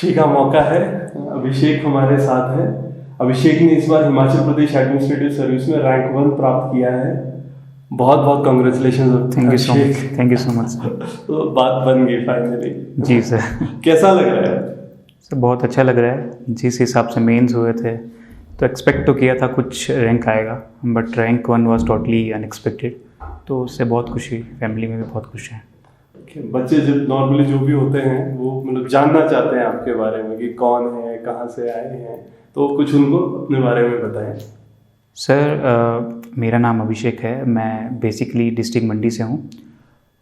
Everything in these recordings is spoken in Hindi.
खुशी का मौका है। अभिषेक हमारे साथ है। अभिषेक ने इस बार हिमाचल प्रदेश एडमिनिस्ट्रेटिव सर्विस में रैंक 1 प्राप्त किया है। बहुत बहुत congratulation. Thank you so much, thank you so much. तो बात बन गई फाइनली। जी सर। कैसा लग रहा है सर? बहुत अच्छा लग रहा है। जिस हिसाब से मेंस हुए थे तो एक्सपेक्ट तो किया था कुछ रैंक आएगा, but rank 1 was totally unexpected. तो उससे बहुत खुशी, फैमिली में भी बहुत खुश हैं। बच्चे जब नॉर्मली जो भी होते हैं वो मतलब जानना चाहते हैं आपके बारे में कि कौन है, कहाँ से आए हैं, तो कुछ उनको अपने बारे में बताएं। सर मेरा नाम अभिषेक है। मैं बेसिकली डिस्ट्रिक्ट मंडी से हूँ।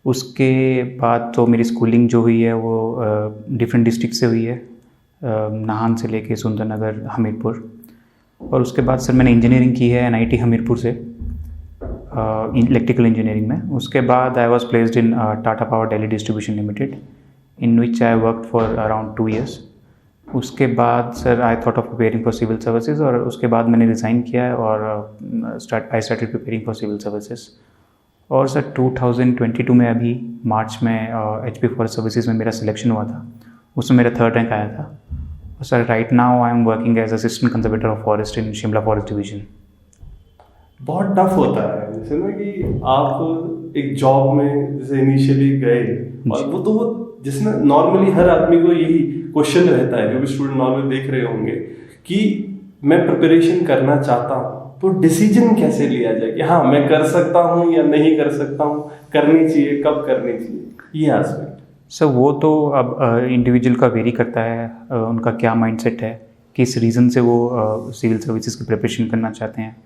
उसके बाद तो मेरी स्कूलिंग जो हुई है वो डिफरेंट डिस्ट्रिक्ट से हुई है, नाहन से लेके सुंदरनगर, हमीरपुर। और उसके बाद सर मैंने इंजीनियरिंग की है NIT हमीरपुर से, इलेक्ट्रिकल इंजीनियरिंग में। उसके बाद I was placed in Tata power Delhi distribution limited, in which I worked for around 2 years। उसके बाद sir I thought of preparing for civil services, और उसके बाद मैंने रिज़ाइन किया है और I started preparing for civil services. और सर 2022 में अभी मार्च में HP फॉरेस्ट सर्विसेज में मेरा सिलेक्शन हुआ था, उसमें मेरा 3rd रैंक आया था। और sir right now I am working as assistant conservator of forest in Shimla forest division. बहुत टफ होता है जैसे ना कि आप एक जॉब में जैसे इनिशियली गए, और वो जिसमें नॉर्मली हर आदमी को यही क्वेश्चन रहता है, जो भी स्टूडेंट नॉर्मली देख रहे होंगे, कि मैं प्रिपरेशन करना चाहता हूँ तो डिसीजन कैसे लिया जाए कि हाँ मैं कर सकता हूँ या नहीं कर सकता हूँ, करनी चाहिए, कब करनी चाहिए, ये एस्पेक्ट। सर वो तो अब इंडिविजुअल का वेरी करता है, उनका क्या माइंडसेट है, किस रीज़न से वो सिविल सर्विसेज की प्रिपरेशन करना चाहते हैं।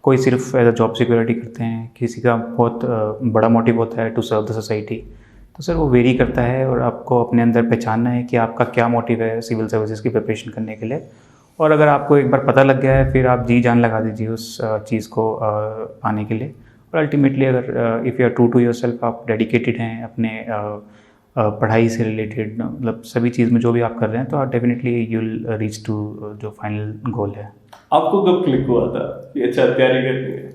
कोई सिर्फ एज अ जॉब सिक्योरिटी करते हैं, किसी का बहुत बड़ा मोटिव होता है टू सर्व द सोसाइटी। तो सर वो वेरी करता है, और आपको अपने अंदर पहचानना है कि आपका क्या मोटिव है सिविल सर्विसेज की प्रिपरेशन करने के लिए। और अगर आपको एक बार पता लग गया है, फिर आप जी जान लगा दीजिए उस चीज़ को पाने के लिए। और अल्टीमेटली अगर if you are true to yourself, आप डेडिकेटेड हैं अपने पढ़ाई से रिलेटेड, मतलब सभी चीज़ में जो भी आप कर रहे हैं, तो आप definitely you will reach to जो फाइनल गोल है। आपको कब क्लिक हुआ था कि अच्छा तैयारी करनी है?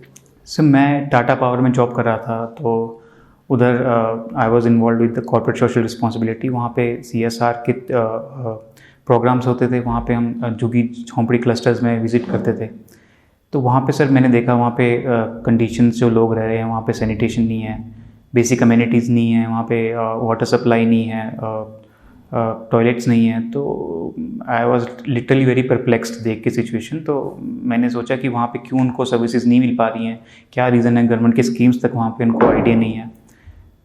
सर मैं टाटा पावर में जॉब कर रहा था, तो उधर I was involve with the corporate social responsibility. वहाँ पे CSR के प्रोग्राम्स होते थे, वहाँ पे हम झुग्गी झोंपड़ी क्लस्टर्स में विज़िट करते थे। तो वहाँ पे सर मैंने देखा वहाँ पे कंडीशंस जो लोग रह रहे हैं, वहाँ पे सैनिटेशन नहीं है, बेसिक अमेनिटीज़ नहीं है, वहाँ पे वाटर सप्लाई नहीं है, टॉयलेट्स नहीं है। तो I was literally very perplexed देख के सिचुएशन। तो मैंने सोचा कि वहाँ पे क्यों उनको सर्विसेज नहीं मिल पा रही हैं, क्या रीज़न है, गवर्नमेंट के स्कीम्स तक वहाँ पे उनको आइडिया नहीं है।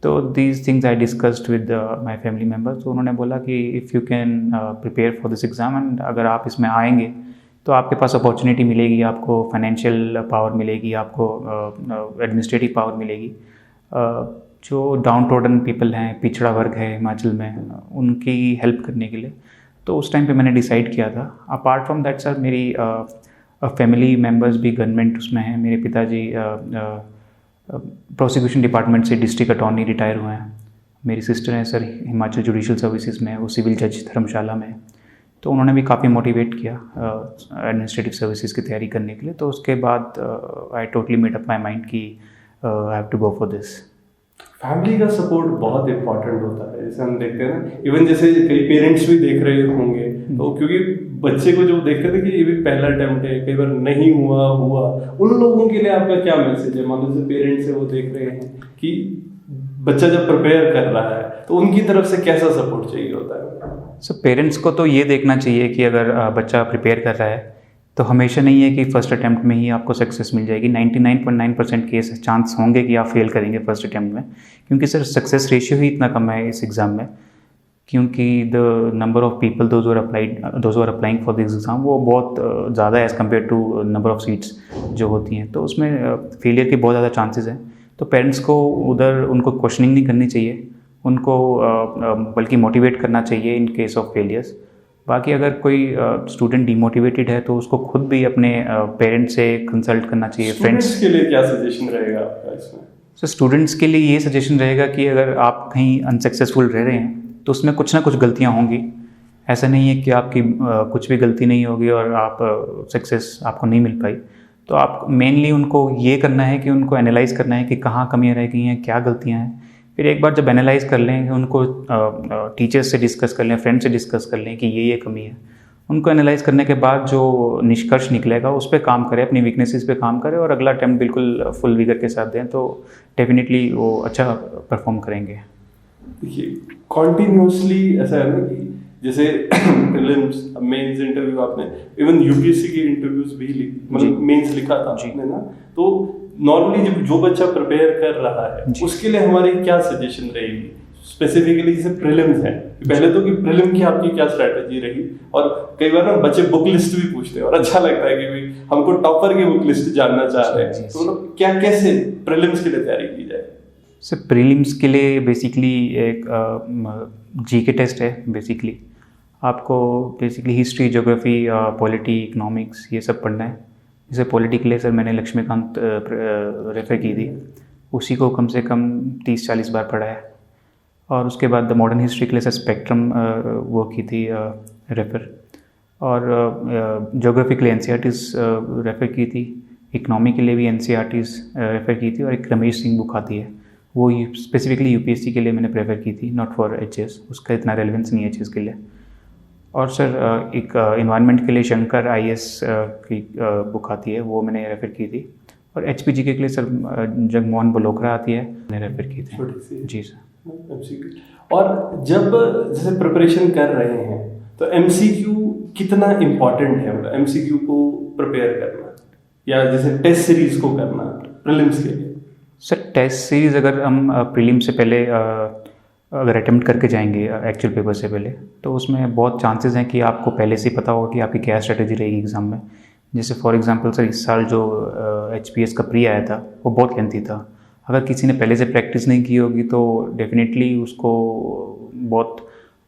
तो these things I discussed with my family members. तो उन्होंने बोला कि if you can prepare for this exam, and अगर आप इसमें आएंगे तो आपके पास अपॉर्चुनिटी मिलेगी, आपको फाइनेंशियल पावर मिलेगी, आपको एडमिनिस्ट्रेटिव पावर मिलेगी। जो डाउन ट्रोडन पीपल हैं, पिछड़ा वर्ग है हिमाचल में, उनकी हेल्प करने के लिए। तो उस टाइम पे मैंने डिसाइड किया था। अपार्ट फ्रॉम दैट सर मेरी फैमिली मेम्बर्स भी गवर्नमेंट उसमें हैं। मेरे पिताजी प्रोसिक्यूशन डिपार्टमेंट से डिस्ट्रिक्ट अटॉर्नी रिटायर हुए हैं। मेरी सिस्टर हैं सर हिमाचल जुडिशल सर्विसेज में, वो सिविल जज धर्मशाला में। तो उन्होंने भी काफ़ी मोटिवेट किया एडमिनिस्ट्रेटिव सर्विसेज की तैयारी करने के लिए। तो उसके बाद I totally made up my mind कि I have to go for this. Family का सपोर्ट बहुत इंपॉर्टेंट होता है, जैसे हम देखते हैं ना, इवन जैसे कई पेरेंट्स भी देख रहे होंगे, तो क्योंकि बच्चे को जो देखते थे कि ये भी पहला अटेम्प्ट है, कई बार नहीं हुआ, उन लोगों के लिए आपका क्या मैसेज है? मान लो जैसे पेरेंट्स है वो देख रहे हैं कि बच्चा जब प्रिपेयर कर रहा है, तो उनकी तरफ से कैसा सपोर्ट चाहिए होता है? सो पेरेंट्स को तो ये देखना चाहिए कि अगर बच्चा प्रिपेयर कर रहा है तो हमेशा नहीं है कि फर्स्ट अटैम्प्ट में ही आपको सक्सेस मिल जाएगी। 99.9% केस चांस होंगे कि आप फेल करेंगे फर्स्ट अटैम्प्ट में, क्योंकि सर सक्सेस रेशियो ही इतना कम है इस एग्ज़ाम में। क्योंकि the number of people those are applying for this exam वो बहुत ज़्यादा है as compare to number of seats जो होती हैं। तो उसमें फेलियर के बहुत ज़्यादा चांसेस हैं। तो पेरेंट्स को उधर उनको क्वेश्चनिंग नहीं करनी चाहिए, उनको बल्कि मोटिवेट करना चाहिए इन केस ऑफ फेलियर्स। बाकी अगर कोई स्टूडेंट डिमोटिवेटेड है तो उसको खुद भी अपने पेरेंट्स से कंसल्ट करना चाहिए। फ्रेंड्स के लिए क्या सजेशन रहेगा आपका इसमें? सो स्टूडेंट्स के लिए ये सजेशन रहेगा कि अगर आप कहीं अनसक्सेसफुल रह रहे हैं तो उसमें कुछ ना कुछ गलतियाँ होंगी। ऐसा नहीं है कि आपकी कुछ भी गलती नहीं होगी और आप सक्सेस आपको नहीं मिल पाई। तो आप मेनली उनको ये करना है कि उनको एनालाइज करना है कि कहाँ कमियाँ रह गई हैं, क्या गलतियाँ हैं, फिर एक बार जब एनालाइज कर लें, उनको टीचर्स से डिस्कस कर लें, फ्रेंड से डिस्कस कर लें कि ये कमी है, उनको एनालाइज करने के बाद जो निष्कर्ष निकलेगा उस पर काम करें, अपनी वीकनेसेस पे काम करें और अगला अटैम्प्ट बिल्कुल फुल विगर के साथ दें, तो डेफिनेटली वो अच्छा परफॉर्म करेंगे। देखिए कॉन्टिन्यूसली ऐसा है ना कि जैसे प्रीलिम्स, मेंस इंटरव्यू, आपने इवन यूपीएससी के इंटरव्यूज भी मतलब मेंस लिखा था आपने ना, तो नॉर्मली जब जो बच्चा प्रिपेयर कर रहा है उसके लिए हमारी क्या सजेशन रहेगी स्पेसिफिकली, जैसे प्रीलिम्स है, पहले तो कि प्रीलिम की आपकी क्या स्ट्रेटजी रही, और कई बार ना बच्चे बुक लिस्ट भी पूछते हैं और अच्छा लगता है कि भाई हमको टॉपर की बुक लिस्ट जानना चाह रहे हैं, तो मतलब क्या कैसे प्रीलिम्स के लिए तैयारी की जाए? सर प्रीलिम्स के लिए बेसिकली एक जीके टेस्ट है। बेसिकली आपको basically history, geography, polity, economics ये सब पढ़ना है। जैसे पॉलिटी के लिए सर मैंने लक्ष्मीकांत रेफ़र की थी, उसी को कम से कम 30-40 बार पढ़ा है। और उसके बाद मॉडर्न हिस्ट्री के लिए सर स्पेक्ट्रम वो की थी रेफ़र, और ज्योग्राफी के लिए एनसीईआरटीज़ रेफ़र की थी, इकनॉमी के लिए भी एनसीईआरटीज़ रेफ़र की थी, और एक रमेश सिंह बुक आती है वो स्पेसिफिकली यूपीएससी के लिए मैंने प्रेफर की थी, नॉट फॉर एचएस, उसका इतना रेलेवेंस नहीं है एचएस के लिए। और सर एक इन्वायरमेंट के लिए शंकर आईएएस की बुक आती है, वो मैंने रेफ़र की थी। और एचपीजीके के लिए सर जगमोहन बलोकरा आती है, मैंने रेफ़र की थी। जी सर। और जब जैसे प्रिपरेशन कर रहे हैं तो एमसीक्यू कितना इम्पोर्टेंट है, मतलब एमसीक्यू को प्रिपेयर करना या जैसे टेस्ट सीरीज को करना प्रीलिम्स के लिए? सर टेस्ट सीरीज़ अगर हम प्रीलिम से पहले अगर अटेम्प्ट करके जाएंगे एक्चुअल पेपर से पहले, तो उसमें बहुत चांसेस हैं कि आपको पहले से पता होगा कि आपकी क्या स्ट्रेटेजी रहेगी एग्ज़ाम में। जैसे फॉर एग्जांपल सर इस साल जो एचपीएस का प्री आया था वो बहुत लेंथी था। अगर किसी ने पहले से प्रैक्टिस नहीं की होगी तो डेफिनेटली उसको बहुत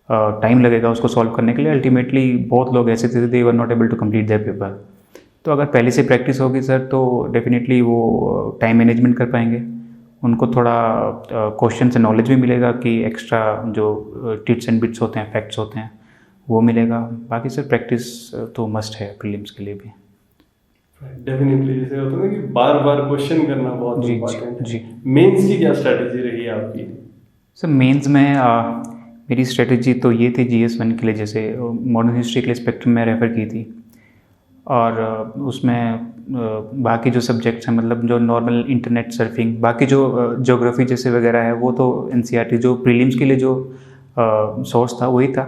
टाइम लगेगा उसको सॉल्व करने के लिए। अल्टीमेटली बहुत लोग ऐसे थे, they were not able to complete their paper. तो अगर पहले से प्रैक्टिस होगी सर तो डेफिनेटली वो टाइम मैनेजमेंट कर पाएंगे, उनको थोड़ा क्वेश्चन से नॉलेज भी मिलेगा कि एक्स्ट्रा जो टिप्स एंड बिट्स होते हैं, फैक्ट्स होते हैं, वो मिलेगा। बाकी सर प्रैक्टिस तो मस्ट है प्रीलिम्स के लिए भी। डेफिनेटली जैसे होता है ना कि बार बार क्वेश्चन करना बहुत इम्पोर्टेंट है। मेंस की क्या स्ट्रेटजी रही है आपकी? सर मेंस में मेरी स्ट्रेटजी तो ये थी GS1 के लिए, जैसे मॉडर्न हिस्ट्री के लिए स्पेक्ट्रम में रेफ़र की थी, और उसमें बाकी जो सब्जेक्ट्स हैं, मतलब जो नॉर्मल इंटरनेट सर्फिंग, बाकी जो ज्योग्राफी जैसे वगैरह है वो तो एनसीईआरटी जो प्रीलिम्स के लिए जो सोर्स था वही था।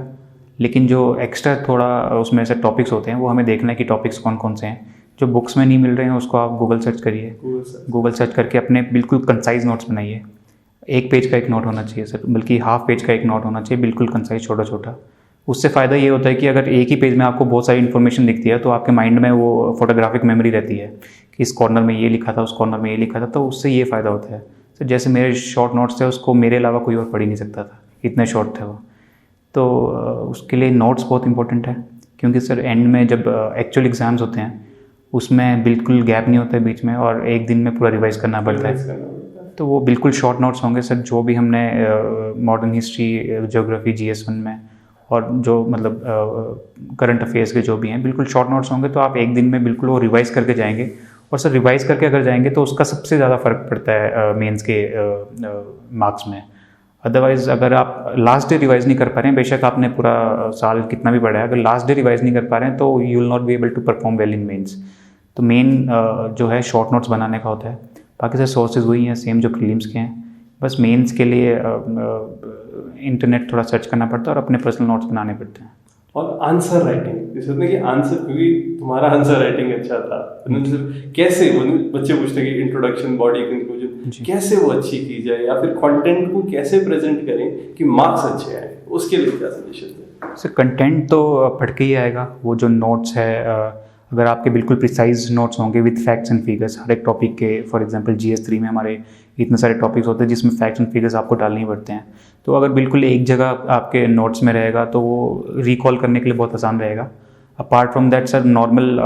लेकिन जो एक्स्ट्रा थोड़ा उसमें ऐसे टॉपिक्स होते हैं वो हमें देखना है कि टॉपिक्स कौन कौन से हैं। जो बुक्स में नहीं मिल रहे हैं उसको आप गूगल सर्च करिए, गूगल सर्च करके अपने बिल्कुल कंसाइज नोट्स बनाइए। 1 पेज का एक नोट होना चाहिए सर, बल्कि हाफ पेज का एक नोट होना चाहिए, बिल्कुल कंसाइज, छोटा छोटा। उससे फ़ायदा ये होता है कि अगर एक ही पेज में आपको बहुत सारी इन्फॉर्मेशन दिखती है तो आपके माइंड में वो फोटोग्राफिक मेमोरी रहती है कि इस कॉर्नर में ये लिखा था, उस कॉर्नर में ये लिखा था, तो उससे ये फ़ायदा होता है। सर जैसे मेरे शॉर्ट नोट्स थे उसको मेरे अलावा कोई और पढ़ ही नहीं सकता था, इतने शॉर्ट थे वो। तो उसके लिए नोट्स बहुत इंपॉर्टेंट है, क्योंकि सर एंड में जब एक्चुअल एग्ज़ाम्स होते हैं उसमें बिल्कुल गैप नहीं होता है बीच में, और एक दिन में पूरा रिवाइज़ करना पड़ता है। तो वो बिल्कुल शॉर्ट नोट्स होंगे सर, जो भी हमने मॉडर्न हिस्ट्री, ज्योग्राफी, GS1 में, और जो मतलब करंट अफेयर्स के जो भी हैं, बिल्कुल शॉर्ट नोट्स होंगे। तो आप एक दिन में बिल्कुल वो रिवाइज़ करके जाएंगे, और सर रिवाइज़ करके अगर जाएंगे तो उसका सबसे ज़्यादा फ़र्क पड़ता है मेंस के मार्क्स में। अदरवाइज़ अगर आप लास्ट डे रिवाइज़ नहीं कर पा रहे हैं, बेशक आपने पूरा साल कितना भी पढ़ा है, अगर लास्ट डे रिवाइज़ नहीं कर पा रहे हैं तो you will not be able to perform well in mains. तो मेन जो है शॉर्ट नोट्स बनाने का होता है। बाकी सर सोर्सेज वही हैं सेम जो प्रीलिम्स के हैं, बस मेंस के लिए इंटरनेट थोड़ा सर्च करना पड़ता है और अपने पर्सनल नोट्स बनाने पड़ते हैं। और आंसर राइटिंग, जैसे होता है कि आंसर, क्योंकि तुम्हारा आंसर राइटिंग अच्छा था, कैसे बच्चे पूछते हैं कि इंट्रोडक्शन, बॉडी, कंक्लूजन, कैसे वो अच्छी की जाए, या फिर कंटेंट को कैसे प्रेजेंट करें कि मार्क्स अच्छे आए, उसके लिए क्या सजेशन है? सर कंटेंट तो पढ़ के ही आएगा। वो जो नोट्स है, अगर आपके बिल्कुल प्रिसाइज नोट्स होंगे विद फैक्ट्स एंड फिगर्स हर एक टॉपिक के, फॉर एग्जांपल GS3 में हमारे इतने सारे टॉपिक्स होते हैं जिसमें फैक्ट्स एंड फिगर्स आपको डालने ही पड़ते हैं। तो अगर बिल्कुल एक जगह आपके नोट्स में रहेगा तो वो रिकॉल करने के लिए बहुत आसान रहेगा। Apart from that sir normal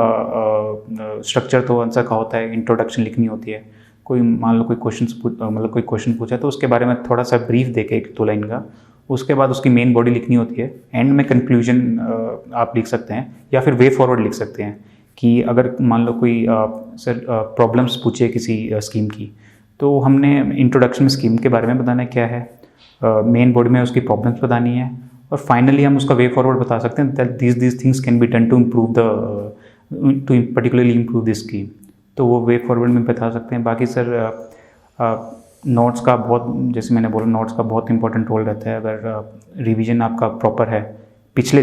structure तो आंसर का होता है, इंट्रोडक्शन लिखनी होती है, कोई मान लो कोई क्वेश्चन पूछा तो उसके बारे में थोड़ा सा ब्रीफ देके 1-2 लाइन का, उसके बाद उसकी मेन बॉडी लिखनी होती है। एंड में कंक्लूजन आप लिख सकते हैं, या फिर वे फॉरवर्ड लिख सकते हैं कि अगर मान लो कोई सर प्रॉब्लम्स पूछे किसी स्कीम की, तो हमने इंट्रोडक्शन में स्कीम के बारे में बताना क्या है, मेन बॉडी में उसकी प्रॉब्लम्स बतानी है, और फाइनली हम उसका वे फॉरवर्ड बता सकते हैं that these things can be done to improve to particularly improve this scheme. तो वो वे फॉरवर्ड में बता सकते हैं। बाकी सर नोट्स का बहुत, जैसे मैंने बोला, नोट्स का बहुत इंपॉर्टेंट रोल रहता है। अगर रिवीजन आपका प्रॉपर है पिछले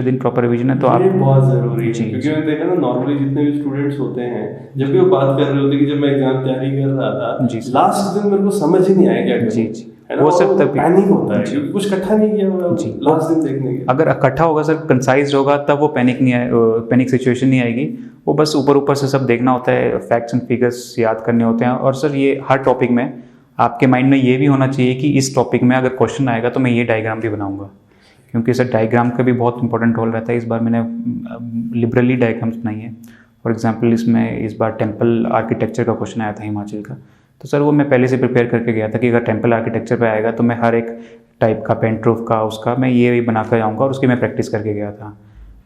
दिन प्रॉपर रिवीजन है तो ये आप बहुत जरूरी है, जी, क्योंकि मैंने देखा ना नॉर्मली जितने भी स्टूडेंट्स होते हैं जब भी वो बात कर रहे होते हैं कि जब मैं एग्जाम तैयारी कर रहा था जी, लास्ट दिन मेरे को समझ ही नहीं आया क्या करूं। जी, है ना, वो सब तभी पैनिक होता है क्योंकि कुछ इकट्ठा नहीं किया हुआ जी। लास्ट दिन देखने के। अगर इकट्ठा होगा सर, कंसाइज होगा, तब वो पैनिक सिचुएशन नहीं आएगी। वो बस ऊपर से सब देखना होता है, फैक्ट्स एंड फिगर्स याद करने होते हैं। और सर ये हर टॉपिक में आपके माइंड में ये भी होना चाहिए कि इस टॉपिक में अगर क्वेश्चन आएगा तो मैं ये डायग्राम भी बनाऊंगा, क्योंकि सर डायग्राम का भी बहुत इंपॉर्टेंट रोल रहता है। इस बार मैंने लिबरली डायग्राम्स बनाई है। फॉर एग्जांपल इसमें इस बार टेम्पल आर्किटेक्चर का क्वेश्चन आया था हिमाचल का, तो सर वो मैं पहले से प्रिपेयर करके गया था कि अगर टेम्पल आर्किटेक्चर पे आएगा तो मैं हर एक टाइप का पेंट्रूफ का उसका मैं ये बना कर आऊँगा, और उसकी मैं प्रैक्टिस करके गया था।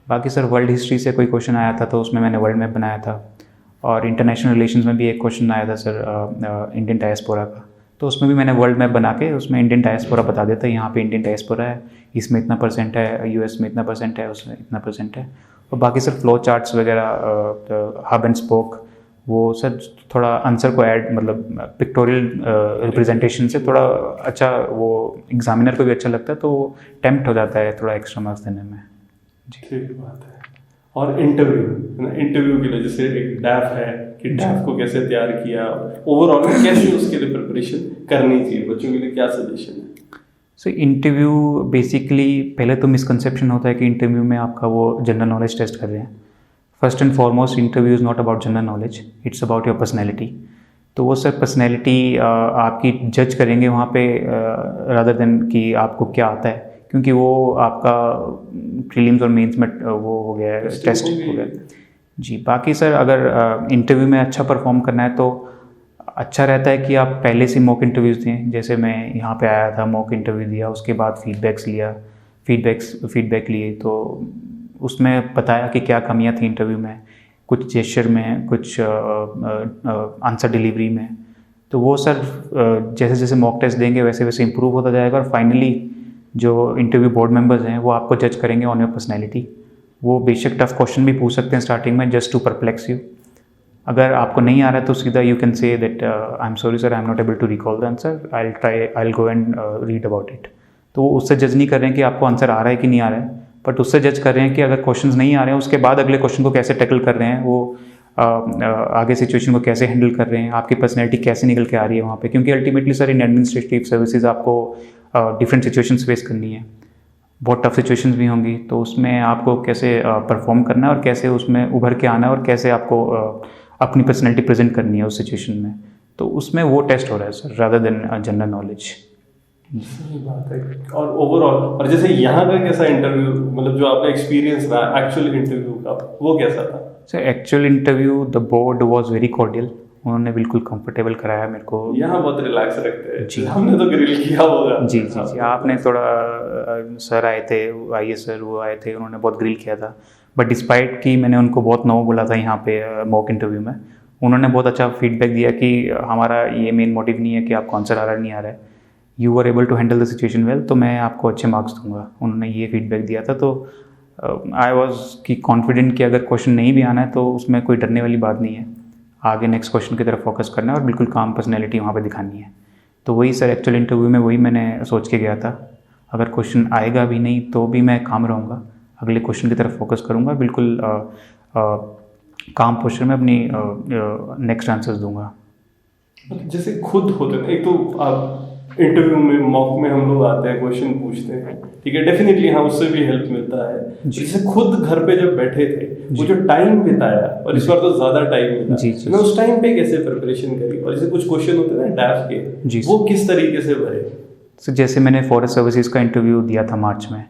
बाकी सर वर्ल्ड हिस्ट्री से कोई क्वेश्चन आया था तो उसमें मैंने वर्ल्ड मैप बनाया था, और इंटरनेशनल रिलेशंस में भी एक क्वेश्चन आया था सर इंडियन डायस्पोरा का, तो उसमें भी मैंने वर्ल्ड मैप बना के उसमें इंडियन डायस्पोरा बता देता है, यहाँ पे इंडियन डायस्पोरा है, इसमें इतना % है, यूएस में इतना % है, उसमें इतना % है। और बाकी सर फ्लो चार्ट्स वगैरह, हब एंड स्पोक, वो सर थोड़ा आंसर को ऐड, मतलब पिक्टोरियल रिप्रेजेंटेशन से थोड़ा अच्छा, वो एग्जामिनर को भी अच्छा लगता है, तो टेम्प्ट हो जाता है थोड़ा एक्स्ट्रा मार्क्स देने में। ठीक बात है। और इंटरव्यू के लिए जैसे एक डैफ है कि डैफ को कैसे तैयार किया, ओवरऑल कैसे उसके लिए प्रिपरेशन करनी चाहिए, बच्चों के लिए क्या सजेशन है? सो इंटरव्यू बेसिकली पहले तो मिसकंसेप्शन होता है कि इंटरव्यू में आपका वो जनरल नॉलेज टेस्ट कर रहे हैं। First and foremost interview is not about general knowledge, it's about your personality. तो वो सर पर्सनैलिटी आपकी जज करेंगे वहाँ पे, रादर देन कि आपको क्या आता है, क्योंकि वो आपका प्रीलिम्स और मेंस में वो हो गया है, टेस्ट हो गया जी। बाकी सर अगर इंटरव्यू में अच्छा परफॉर्म करना है तो अच्छा रहता है कि आप पहले से मॉक इंटरव्यूज़ दें। जैसे मैं यहाँ पे आया था, मॉक इंटरव्यू दिया, उसके बाद फीडबैक लिए, तो उसमें बताया कि क्या कमियाँ थी इंटरव्यू में, कुछ जेस्चर में, कुछ आंसर डिलीवरी में। तो वो सर जैसे जैसे मॉक टेस्ट देंगे वैसे वैसे इंप्रूव होता जाएगा, और फाइनली जो इंटरव्यू बोर्ड मेंबर्स हैं वो आपको जज करेंगे ऑन योर पर्सनैलिटी। वो बेशक टफ क्वेश्चन भी पूछ सकते हैं स्टार्टिंग में, जस्ट टू परप्लेक्स यू। अगर आपको नहीं आ रहा है तो सीधा you can say that I am sorry sir, I am not able to recall the answer, I will go and read about it. तो वो उससे जज नहीं कर रहे हैं कि आपको आंसर आ रहा है कि नहीं आ रहा है, बट उससे जज कर रहे हैं कि अगर क्वेश्चंस नहीं आ रहे हैं उसके बाद अगले क्वेश्चन को कैसे टैकल कर रहे हैं, वो आगे सिचुएशन को कैसे हैंडल कर रहे हैं, आपकी पर्सनैलिटी कैसे निकल के आ रही है वहाँ पे। क्योंकि अल्टीमेटली सर इन एडमिनिस्ट्रेटिव सर्विसेज आपको डिफरेंट सिचुएशंस फेस करनी है, बहुत टफ सिचुएशंस भी होंगी, तो उसमें आपको कैसे परफॉर्म करना है और कैसे उसमें उभर के आना है, और कैसे आपको अपनी पर्सनैलिटी प्रेजेंट करनी है उस सिचुएशन में। तो उसमें वो टेस्ट हो रहा है sir, rather than general knowledge. सही बात है। और ओवरऑल, और जैसे यहाँ का कैसा इंटरव्यू, मतलब जो आपका एक्सपीरियंस रहा एक्चुअल इंटरव्यू का, वो कैसा था? Sir actual interview the board was very cordial, उन्होंने बिल्कुल कंफर्टेबल कराया मेरे को। यहाँ बहुत रिलैक्स रखते हैं जी, हमने तो ग्रिल किया होगा। जी जी जी, आपने थोड़ा सर आए थे, आइए सर, वो आए थे, उन्होंने बहुत ग्रिल किया था। बट डिस्पाइट कि मैंने उनको बहुत नो बोला था यहाँ पे मॉक इंटरव्यू में, उन्होंने बहुत अच्छा फीडबैक दिया कि हमारा ये मेन मोटिव नहीं है कि आपको आंसर आ रहा नहीं आ रहा है, you are able to handle the situation well, तो मैं आपको अच्छे मार्क्स दूंगा। उन्होंने ये फीडबैक दिया था। तो आई वॉज कि कॉन्फिडेंट कि अगर क्वेश्चन नहीं भी आना है तो उसमें कोई डरने वाली बात नहीं है, आगे नेक्स्ट क्वेश्चन की तरफ फोकस करना है और बिल्कुल काम पर्सनैलिटी वहाँ पे दिखानी है। तो वही सर एक्चुअल इंटरव्यू में वही मैंने सोच के गया था, अगर क्वेश्चन आएगा भी नहीं तो भी मैं काम रहूँगा, अगले क्वेश्चन की तरफ फोकस करूँगा, बिल्कुल काम पोस्चर में अपनी नेक्स्ट आंसर्स दूंगा। जैसे खुद होते हैं, एक तो आप इंटरव्यू में मॉक में हम लोग आते हैं, क्वेश्चन पूछते हैं, ठीक है, डेफिनेटली हाँ उससे भी हेल्प मिलता है। जैसे खुद घर पे जब बैठे थे, वो जो टाइम बिताया, और इस बार तो ज्यादा टाइम मिला, मैं उस टाइम पे कैसे प्रिपरेशन करी, और जैसे कुछ क्वेश्चन होते हैं ना डैफ के, वो किस तरीके से भरे? सर जैसे मैंने फॉरेस्ट सर्विसेज का इंटरव्यू दिया था मार्च में,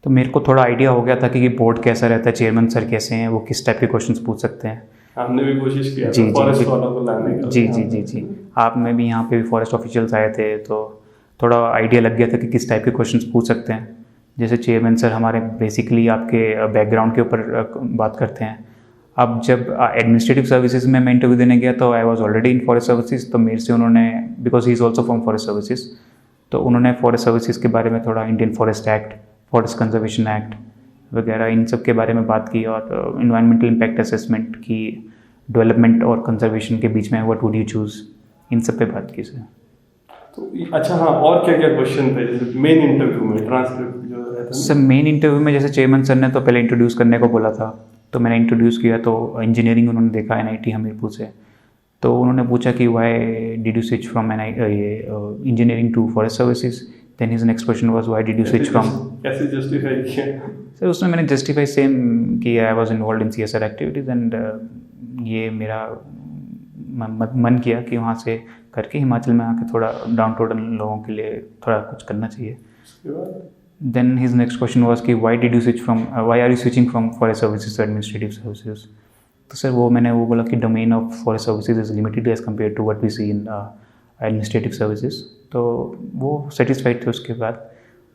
तो मेरे को थोड़ा आइडिया हो गया था कि बोर्ड कैसा रहता है, चेयरमैन सर कैसे हैं, वो किस टाइप के क्वेश्चंस पूछ सकते हैं। हमने भी कोशिश किया जी फॉरेस्ट वालों को लाने का। जी जी जी जी, आप में भी यहाँ पे भी फॉरेस्ट ऑफिशियल्स आए थे, तो थोड़ा आइडिया लग गया था कि किस टाइप के क्वेश्चंस पूछ सकते हैं। जैसे चेयरमैन सर हमारे बेसिकली आपके बैकग्राउंड के ऊपर बात करते हैं, अब जब एडमिनिस्ट्रेटिव सर्विसेज में मैं इंटरव्यू देने गया तो I was already in forest services, तो मेरे से उन्होंने, because he is also from forest services, तो उन्होंने फॉरेस्ट सर्विसेज के बारे में थोड़ा Indian forest act, forest conservation act वगैरह इन सब के बारे में बात की, और इन्वायरमेंटल इम्पैक्ट असेसमेंट की डेवलपमेंट और कंजर्वेशन के बीच में व्हाट वुड यू चूज़, इन सब पे बात की सर। तो अच्छा हाँ, और क्या क्या क्वेश्चन थे जैसे मेन इंटरव्यू में ट्रांसक्रिप्ट जो रहता है सर मेन इंटरव्यू में जैसे चेयरमैन सर ने तो पहले इंट्रोड्यूस करने को बोला था, तो मैंने इंट्रोड्यूस किया, तो इंजीनियरिंग उन्होंने देखा NIT हमीरपुर से, तो उन्होंने पूछा कि why did you switch from engineering to forest services, then his next question was why did you switch from. कैसे जस्टिफाई किया सर उसमें मैंने जस्टिफाई सेम कि I was involve in CSR activities and ये मेरा मन किया कि वहाँ से करके हिमाचल में आके थोड़ा डाउन टोडन लोगों के लिए थोड़ा कुछ करना चाहिए। Then his next question was कि why are you switching from forest services to administrative services. तो सर मैंने बोला कि domain of forest services is limited as compare to what we see in administrative services, तो वो सेटिस्फाइड थे।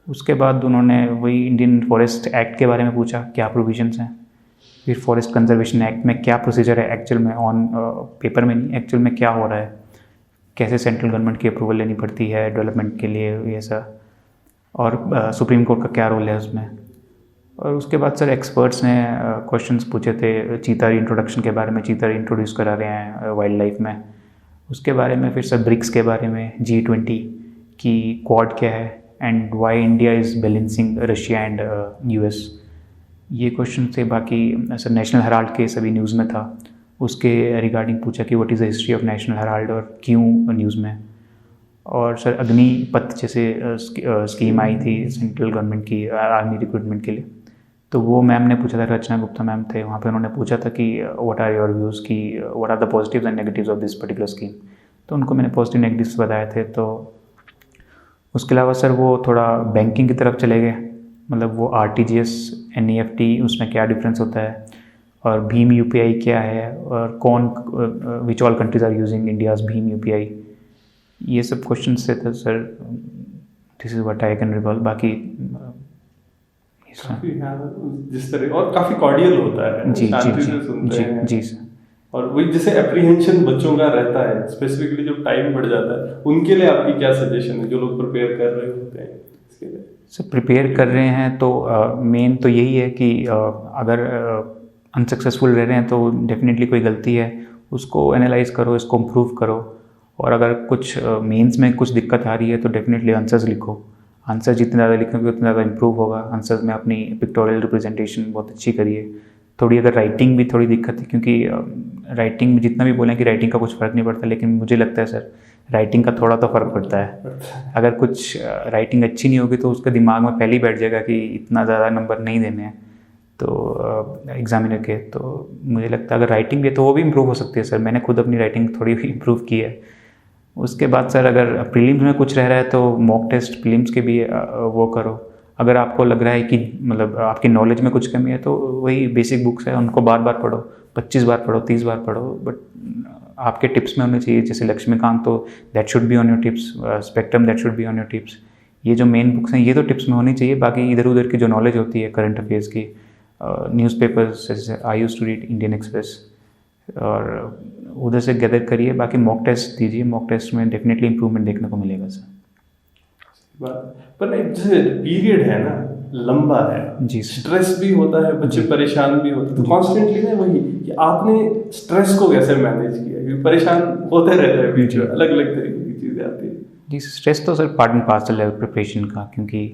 उसके बाद उन्होंने वही इंडियन फॉरेस्ट एक्ट के बारे में पूछा, क्या प्रोविजंस हैं, फिर फॉरेस्ट कंजर्वेशन एक्ट में क्या प्रोसीजर है एक्चुअल में, ऑन पेपर में नहीं, एक्चुअल में क्या हो रहा है, कैसे सेंट्रल गवर्नमेंट की अप्रूवल लेनी पड़ती है डेवलपमेंट के लिए, ये सब, और सुप्रीम कोर्ट का क्या रोल है उसमें। और उसके बाद सर एक्सपर्ट्स ने क्वेश्चंस पूछे थे चीता इंट्रोडक्शन के बारे में, चीता इंट्रोड्यूस करा रहे हैं वाइल्ड लाइफ में, उसके बारे में, फिर सर ब्रिक्स के बारे में, G20 की क्वाड क्या है, and why India is balancing Russia and US, ये क्वेश्चन थे। बाकी सर नेशनल हेराल्ड के सभी न्यूज़ में था, उसके रिगार्डिंग पूछा कि what is the history of national Herald और क्यों न्यूज़ में। और सर अग्निपथ जैसे स्कीम आई थी सेंट्रल गवर्नमेंट की आर्मी रिक्रूटमेंट के लिए, तो वो मैम ने पूछा था, रचना गुप्ता मैम थे वहाँ पे, उन्होंने पूछा था कि व्हाट आर योर व्यूज़, की what are the positives and negatives of this particular scheme, तो उनको मैंने पॉजिटिव नेगेटिव्स बताए थे। तो उसके अलावा सर वो थोड़ा बैंकिंग की तरफ चले गए, मतलब वो RTGS NEFT उसमें क्या डिफरेंस होता है, और भीम UPI क्या है, और which all countries are using India's भीम UPI, ये सब क्वेश्चन से थे sir. This is what I can recall. बाकी जिस तरह और काफ़ी कॉर्डियल होता है, शांति से सुनते हैं जी सर। और वही जैसे एप्रीहेंशन बच्चों का रहता है, स्पेसिफिकली जब टाइम बढ़ जाता है, उनके लिए आपकी क्या सजेशन है जो लोग प्रिपेयर कर रहे होते हैं इसके लिए? सर प्रिपेयर कर रहे हैं तो मेन तो यही है कि अगर अनसक्सेसफुल रह रहे हैं तो डेफिनेटली कोई गलती है, उसको एनालाइज करो, इसको इम्प्रूव करो, और अगर कुछ मेंस में कुछ दिक्कत आ रही है तो डेफिनेटली आंसर्स लिखो। आंसर जितने ज़्यादा लिखोगे उतना ज़्यादा इम्प्रूव होगा। आंसर्स में अपनी पिक्टोरियल रिप्रेजेंटेशन बहुत अच्छी करिए। थोड़ी अगर राइटिंग भी थोड़ी दिक्कत है, क्योंकि राइटिंग में जितना भी बोलें कि राइटिंग का कुछ फ़र्क नहीं पड़ता, लेकिन मुझे लगता है सर राइटिंग का थोड़ा तो फ़र्क पड़ता है। अगर कुछ राइटिंग अच्छी नहीं होगी तो उसके दिमाग में पहले ही बैठ जाएगा कि इतना ज़्यादा नंबर नहीं देने हैं तो एग्जामिनर के। तो मुझे लगता है अगर राइटिंग भी है तो वो भी इम्प्रूव हो सकती है सर। मैंने खुद अपनी राइटिंग थोड़ी भी इम्प्रूव की है। उसके बाद सर अगर प्रीलिम्स में कुछ रह रहा है तो मॉक टेस्ट प्रीलिम्स के भी वो करो। अगर आपको लग रहा है कि मतलब आपकी नॉलेज में कुछ कमी है तो वही बेसिक बुक्स है उनको बार बार पढ़ो, 25 बार पढ़ो, 30 बार पढ़ो, बट आपके टिप्स में होने चाहिए। जैसे लक्ष्मीकांत तो that should be on your tips, spectrum that should be on your tips. ये जो मेन बुक्स हैं ये तो टिप्स में होनी चाहिए। बाकी इधर उधर की जो नॉलेज होती है करंट अफेयर्स की, न्यूज़पेपर्स जैसे I used to read Indian express, और उधर से गैदर करिए। बाकी मॉक टेस्ट दीजिए, मॉक टेस्ट में डेफिनेटली इंप्रूवमेंट देखने को मिलेगा सर। पर नहीं, जैसे पीरियड है ना लंबा है जी, स्ट्रेस भी होता है, बच्चे परेशान भी होते हैं, तो कॉन्स्टेंटली ना वही कि आपने स्ट्रेस को कैसे मैनेज किया, क्योंकि परेशान होते रहते हैं बीच में, अलग अलग तरीके की चीज़ें आती है जी। स्ट्रेस तो सर पार्ट एंड पार्सल है प्रिपरेशन का, क्योंकि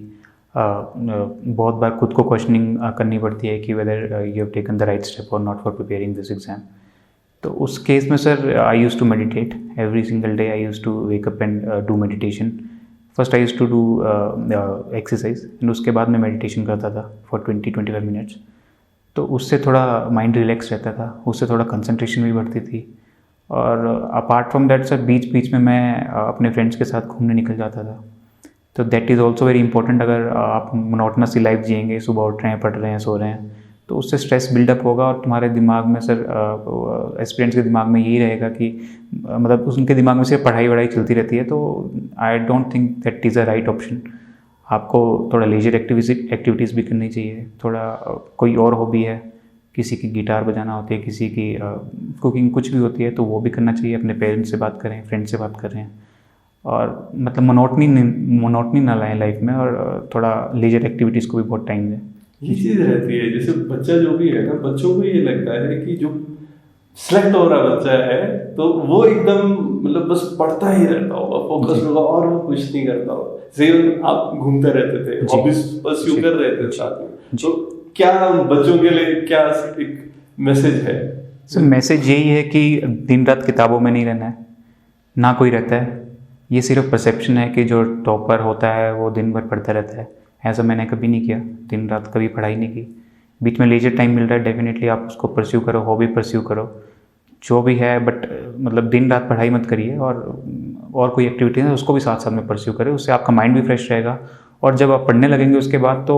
बहुत बार खुद को क्वेश्चनिंग करनी पड़ती है कि whether you have taken the right step or not for preparing this exam. तो उस केस में sir I used to meditate every single day. I used to wake up and do meditation. First I used to do exercise and उसके बाद मैं मेडिटेशन करता था फॉर 20-25 मिनट्स। तो उससे थोड़ा माइंड रिलैक्स रहता था, उससे थोड़ा कंसंट्रेशन भी बढ़ती थी। और अपार्ट फ्रॉम दैट सर बीच बीच में मैं अपने फ्रेंड्स के साथ घूमने निकल जाता था। तो that is also very important. अगर आप मोनोटोनस लाइफ जिएंगे, सुबह उठ रहे हैं, पढ़ रहे हैं, सो रहे हैं, तो उससे स्ट्रेस बिल्डअप होगा और तुम्हारे दिमाग में सर एस्पिरेंट्स के दिमाग में यही रहेगा कि मतलब उनके दिमाग में सिर्फ पढ़ाई वढ़ाई चलती रहती है। तो I don't think that is a right option. आपको थोड़ा लेजर एक्टिविटीज़ भी करनी चाहिए, थोड़ा कोई और हॉबी है किसी की गिटार बजाना होती है, किसी की कुकिंग, कुछ भी होती है, तो वो भी करना चाहिए। अपने पेरेंट्स से बात करें, फ्रेंड से बात करें, और मतलब मोनोटनी ना लाएं लाइफ में, और थोड़ा लीजर एक्टिविटीज़ को भी बहुत टाइम दें। ये चीज़ रहती है, जैसे बच्चा जो भी है ना, बच्चों को ये लगता है कि जो सिलेक्ट हो रहा बच्चा है तो वो एकदम मतलब बस पढ़ता ही रहता होगा, फोकस होगा, और वो कुछ नहीं करता होगा। जैसे आप घूमते रहते थे, हॉबीज परस्यू कर रहे थे साथ में, तो क्या बच्चों के लिए क्या एक मैसेज है? सर मैसेज यही है कि दिन रात किताबों में नहीं रहना है, ना कोई रहता है। ये सिर्फ परसेप्शन है कि जो टॉपर होता है वो दिन भर पढ़ता रहता है। ऐसा मैंने कभी नहीं किया, दिन रात कभी पढ़ाई नहीं की। बीच में लीजर टाइम मिल रहा है, डेफिनेटली आप उसको परस्यू करो, हॉबी परस्यू करो, जो भी है, बट मतलब दिन रात पढ़ाई मत करिए, और कोई एक्टिविटी है उसको भी साथ साथ में परस्यू करें। उससे आपका माइंड भी फ्रेश रहेगा, और जब आप पढ़ने लगेंगे उसके बाद तो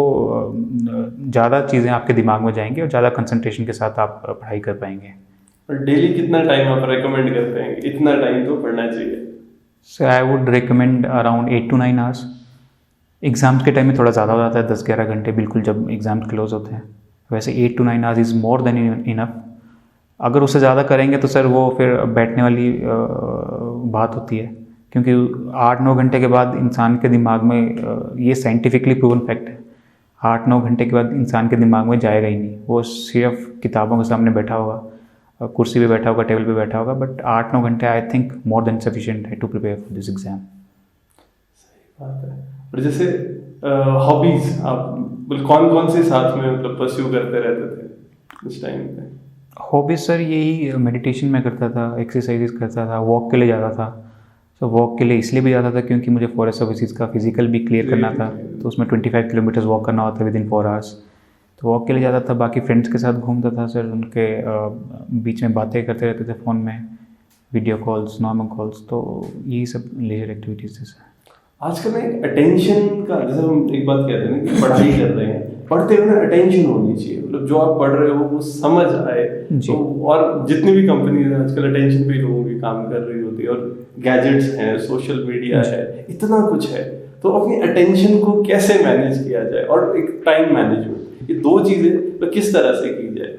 ज़्यादा चीज़ें आपके दिमाग में जाएंगी और ज़्यादा कंसंट्रेशन के साथ आप पढ़ाई कर पाएंगे। और डेली कितना टाइम आप रेकमेंड करते हैं? इतना टाइम तो पढ़ना चाहिए। So I would recommend around 8 to 9 hours. Exams के टाइम में थोड़ा ज़्यादा हो जाता है, 10-11 घंटे बिल्कुल जब एग्ज़ाम्स क्लोज होते हैं। वैसे 8 to 9 hours is more than enough. अगर उससे ज़्यादा करेंगे तो सर वो फिर बैठने वाली बात होती है, क्योंकि 8-9 घंटे के बाद इंसान के दिमाग में, ये साइंटिफिकली प्रूवन फैक्ट है, 8-9 घंटे के बाद इंसान के दिमाग में जाएगा ही नहीं। वो सिर्फ किताबों के सामने बैठा होगा, कुर्सी पे बैठा होगा, टेबल पे बैठा होगा, बट 8-9 घंटे I think more than sufficient है to prepare for this exam. सही बात है। और जैसे हॉबीज आप कौन कौन से साथ में मतलब परस्यू करते रहते थे उस टाइम पे? हॉबीज सर यही मेडिटेशन में करता था, एक्सरसाइजेस करता था, वॉक के लिए जाता था। तो वॉक के लिए इसलिए भी जाता था क्योंकि मुझे फॉरेस्ट सर्विसेज का फिजिकल भी क्लियर करना था, तो उसमें 25 किलोमीटर्स वॉक करना होता है विद इन 4 आवर्स। तो वॉक के लिए जाता था। बाकी फ्रेंड्स के साथ घूमता था सर, उनके बीच में बातें करते रहते थे फ़ोन में, वीडियो कॉल्स, नॉर्मल कॉल्स। तो यही सब लेजर एक्टिविटीज़ थे सर। आजकल ना एक अटेंशन का, जैसे हम एक बात कहते हैं ना कि पढ़ाई कर रहे हैं, पढ़ते हुए ना अटेंशन होनी चाहिए, मतलब जो आप पढ़ रहे हो वो समझ आए। तो और जितनी भी कंपनीज हैं आजकल अटेंशन पे लोगों की काम कर रही होती है, और गैजेट्स हैं, सोशल मीडिया है, इतना कुछ है, तो अपनी अटेंशन को कैसे मैनेज किया जाए, और एक टाइम मैनेजमेंट, ये दो चीज़ें तो किस तरह से की जाए?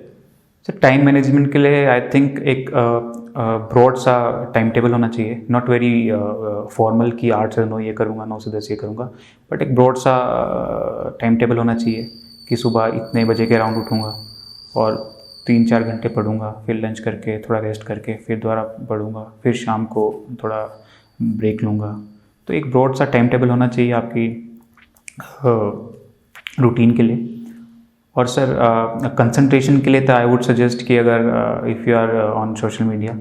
सर टाइम मैनेजमेंट के लिए आई थिंक एक ब्रॉड सा टाइम टेबल होना चाहिए, नॉट वेरी फॉर्मल कि 8 से 9 ये करूँगा, 9 से 10 ये करूँगा, बट एक ब्रॉड सा टाइम टेबल होना चाहिए कि सुबह इतने बजे के अराउंड उठूँगा और 3-4 घंटे पढ़ूँगा, फिर लंच करके थोड़ा रेस्ट करके फिर दोबारा पढ़ूँगा, फिर शाम को थोड़ा ब्रेक लूँगा। तो एक ब्रॉड सा टाइम टेबल होना चाहिए आपकी रूटीन के लिए। और सर कंसंट्रेशन के लिए तो आई वुड सजेस्ट कि अगर if you are on social media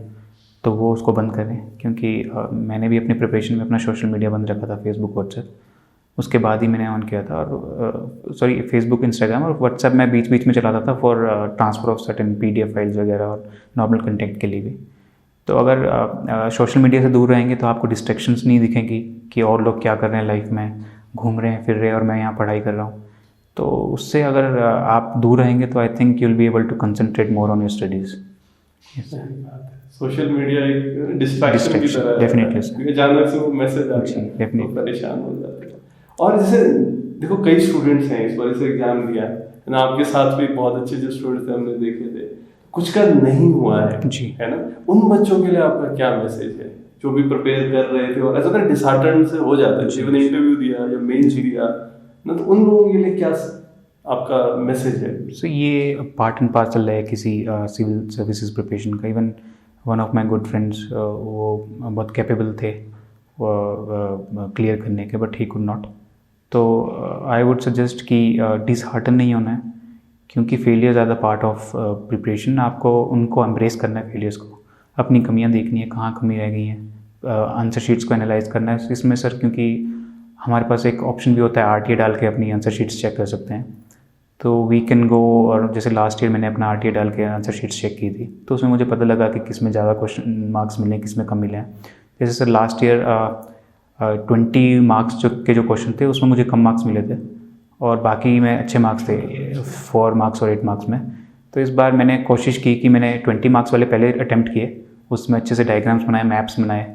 तो वो उसको बंद करें, क्योंकि मैंने भी अपनी प्रिपरेशन में अपना सोशल मीडिया बंद रखा था, फेसबुक, व्हाट्सएप, उसके बाद ही मैंने ऑन किया था। और सॉरी फेसबुक, इंस्टाग्राम और व्हाट्सएप मैं बीच बीच में चलाता था for transfer of certain PDF files वगैरह और नॉर्मल कंटेंट के लिए भी। तो अगर सोशल मीडिया से दूर रहेंगे तो आपको डिस्ट्रैक्शंस नहीं दिखेंगी कि और लोग क्या कर रहे हैं लाइफ में, घूम रहे हैं, फिर रहे हैं, और मैं यहाँ पढ़ाई कर रहा हूँ। तो उससे अगर आप दूर रहेंगे तो I think you will be able to concentrate more on your studies. Social media एक डिस्ट्रैक्शन की तरह है, डेफिनेटली सर, क्योंकि अचानक से वो मैसेज आ गया, डेफिनेटली परेशान हो जाते हैं। और जैसे देखो कई स्टूडेंट्स हैं, इस बार से एग्जाम दिया है ना, आपके साथ भी बहुत अच्छे जो स्टूडेंट्स थे हमने देखे थे, कुछ का नहीं हुआ है जी, है ना, उन बच्चों के लिए आपका क्या मैसेज है जो भी प्रिपेयर कर रहे थे और ऐसा ना डिसहार्टन से हो जाते हैं, इवन इंटरव्यू दिया या मेंस दिया ना, तो उन लोगों के लिए क्या आपका मैसेज है? सो ये पार्ट एंड पार्सल है किसी सिविल सर्विसेज प्रिपरेशन का। Even one of my good friends, वो बहुत कैपेबल थे वो क्लियर करने के, बट ही कुड नॉट। तो आई वुड सजेस्ट कि डिसहार्टन नहीं होना है, क्योंकि failure are the part of preparation. आपको उनको एम्ब्रेस करना है, फेलियर्स को, अपनी कमियां देखनी है, कहाँ कमी रह गई हैं, आंसर शीट्स को एनालाइज करना है इसमें सर, क्योंकि हमारे पास एक ऑप्शन भी होता है RTA डाल के अपनी आंसर शीट्स चेक कर सकते हैं। तो वी कैन गो, और जैसे लास्ट ईयर मैंने अपना RTA डाल के आंसर शीट्स चेक की थी, तो उसमें मुझे पता लगा कि किस में ज़्यादा क्वेश्चन मार्क्स मिले, किस में कम मिले हैं। जैसे सर लास्ट ईयर 20 मार्क्स के जो क्वेश्चन थे उसमें मुझे कम मार्क्स मिले थे, और बाकी में अच्छे मार्क्स थे 4 मार्क्स और 8 मार्क्स में। तो इस बार मैंने कोशिश की कि मैंने 20 मार्क्स वाले पहले अटैम्प्ट किए, उसमें अच्छे से डायग्राम्स बनाए, मैप्स बनाए,